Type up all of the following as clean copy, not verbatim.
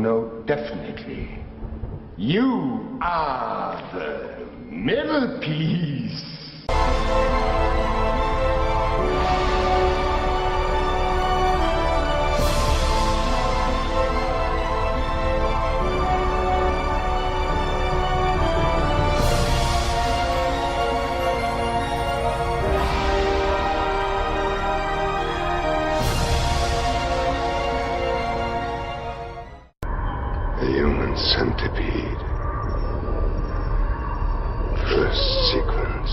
know definitely. You are the middle piece. The human centipede. First sequence.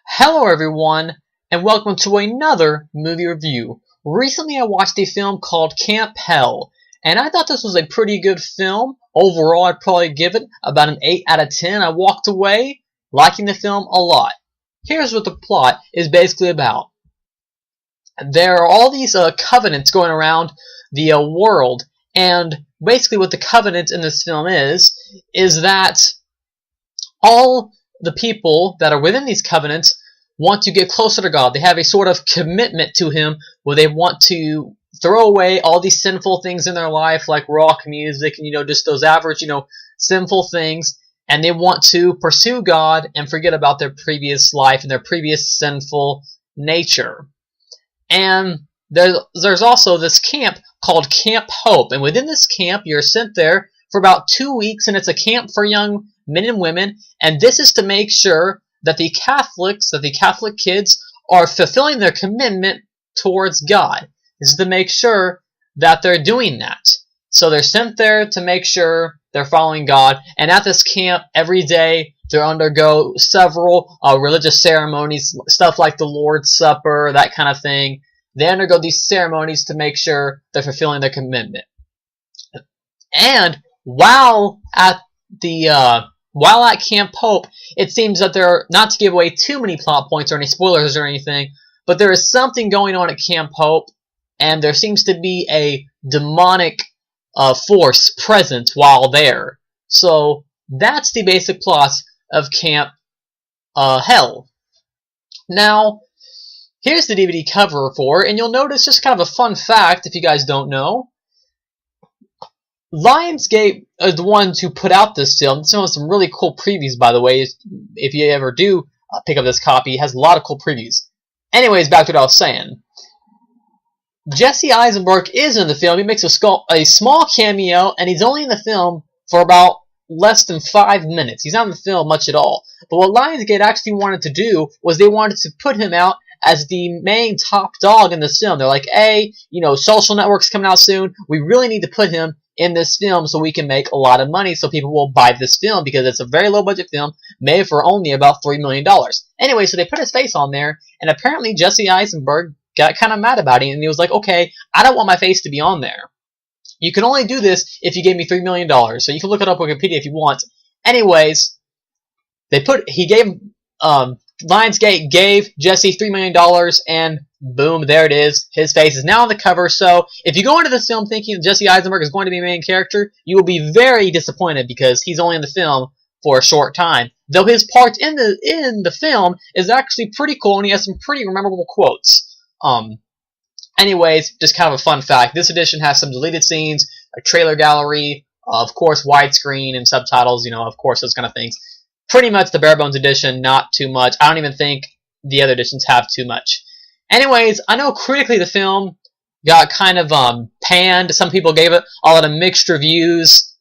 Hello everyone, and welcome to another movie review. Recently I watched a film called Camp Hell, and I thought this was a pretty good film. Overall, I'd probably give it about an 8 out of 10. I walked away liking the film a lot. Here's what the plot is basically about. There are all these covenants going around the world, and basically what the covenant in this film is that all the people that are within these covenants want to get closer to God. They have a sort of commitment to Him where they want to throw away all these sinful things in their life, like rock music and, just those average, sinful things, and they want to pursue God and forget about their previous life and their previous sinful nature. And there's also this camp called Camp Hope, and within this camp you're sent there for about 2 weeks, and it's a camp for young men and women, and this is to make sure that the Catholic kids are fulfilling their commitment towards God. This is to make sure that they're doing that. So they're sent there to make sure they're following God, and at this camp every day they undergo several religious ceremonies, stuff like the Lord's Supper, that kind of thing. They undergo these ceremonies to make sure they're fulfilling their commitment. And while at Camp Hope, it seems that there, not to give away too many plot points or any spoilers or anything, but there is something going on at Camp Hope, and there seems to be a demonic force present while there. So that's the basic plot of Camp Hell. Now, here's the DVD cover for it, and you'll notice just kind of a fun fact if you guys don't know. Lionsgate are the ones who put out this film. This film has some really cool previews, by the way. If you ever do pick up this copy, it has a lot of cool previews. Anyways, back to what I was saying. Jesse Eisenberg is in the film. He makes a small cameo, and he's only in the film for about less than 5 minutes. He's not in the film much at all. But what Lionsgate actually wanted to do was they wanted to put him out as the main top dog in this film. They're like, hey, Social Network's coming out soon. We really need to put him in this film so we can make a lot of money so people will buy this film because it's a very low budget film made for only about $3 million. Anyway, so they put his face on there, and apparently Jesse Eisenberg got kind of mad about it, and he was like, okay, I don't want my face to be on there. You can only do this if you gave me $3 million, so you can look it up on Wikipedia if you want. Anyways, Lionsgate gave Jesse $3 million, and boom, there it is. His face is now on the cover, so if you go into this film thinking that Jesse Eisenberg is going to be a main character, you will be very disappointed because he's only in the film for a short time. Though his part in the film is actually pretty cool, and he has some pretty memorable quotes. Anyways, just kind of a fun fact. This edition has some deleted scenes, a trailer gallery, of course, widescreen and subtitles, of course, those kind of things. Pretty much the bare bones edition, not too much. I don't even think the other editions have too much. Anyways, I know critically the film got kind of panned. Some people gave it a lot of mixed reviews.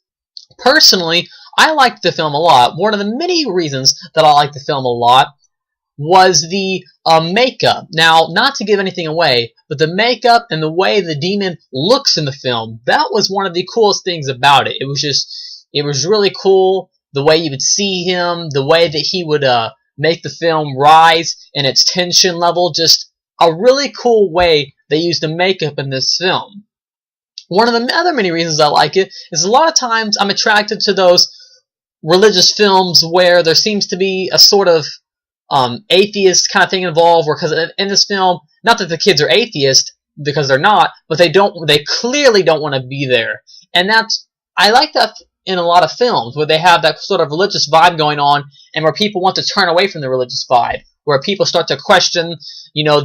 Personally, I liked the film a lot. One of the many reasons that I liked the film a lot was the makeup. Now, not to give anything away, but the makeup and the way the demon looks in the film, that was one of the coolest things about it. It was really cool, the way you would see him, the way that he would make the film rise in its tension level, just a really cool way they used the makeup in this film. One of the other many reasons I like it is a lot of times I'm attracted to those religious films where there seems to be a sort of atheist kind of thing involved, because in this film, not that the kids are atheists, because they're not, but they clearly don't want to be there. And I like that in a lot of films, where they have that sort of religious vibe going on, and where people want to turn away from the religious vibe. where people start to question,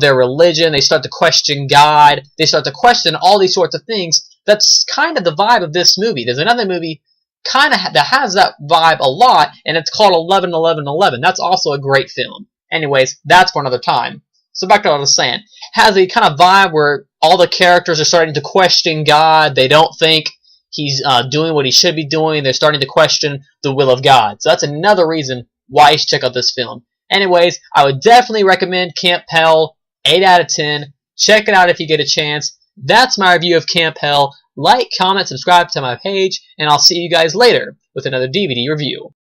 their religion, they start to question God, they start to question all these sorts of things. That's kind of the vibe of this movie. There's another movie that has that vibe a lot, and it's called 11-11-11. That's also a great film. Anyways, that's for another time. So back to what I was saying. Has a kind of vibe where all the characters are starting to question God. They don't think He's doing what He should be doing. They're starting to question the will of God. So that's another reason why you should check out this film. Anyways, I would definitely recommend Camp Hell. 8 out of 10. Check it out if you get a chance. That's my review of Camp Hell. Like, comment, subscribe to my page, and I'll see you guys later with another DVD review.